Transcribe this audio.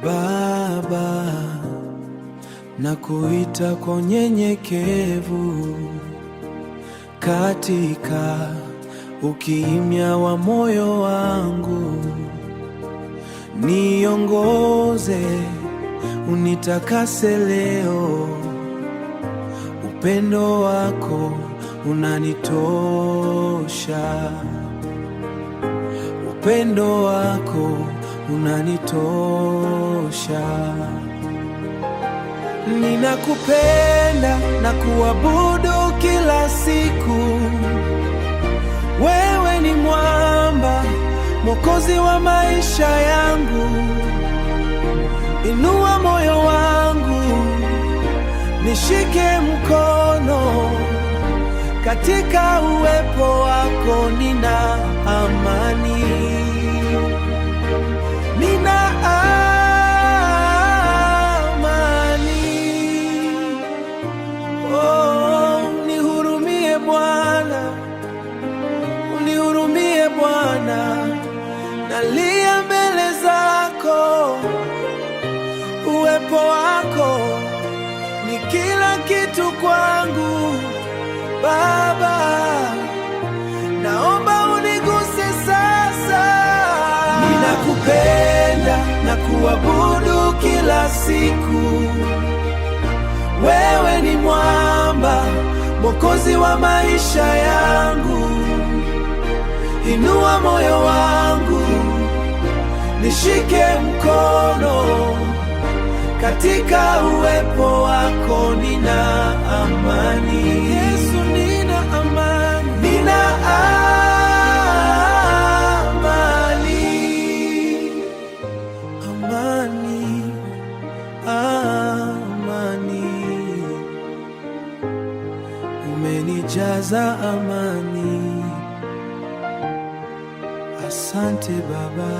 Baba, nakuita kwa unyenyekevu, katika ukimya wa moyo wangu. Niongoze, unitakase leo, upendo wako unanitosha, upendo wako unanitosha. Ninakupenda na kuabudu kila siku. Wewe ni mwamba, Mwokozi wa maisha yangu. Inua moyo wangu, nishike mkono. Katika uwepo wako nina amani, nina amani. Oh, nihurumie Bwana, unihurumie Bwana. Nalia mbele zako, uwepo wako ni kila kitu kwangu. Baba, naomba uniguse sasa. Ninakupenda na kuabudu kila siku. Wewe ni mwamba, Mwokozi wa maisha yangu. Inua moyo wangu, nishike mkono. Katika uwepo wako nina amani. Yesu, nina amani, nina amani, amani, amani. Umenijaza amani. Asante Baba.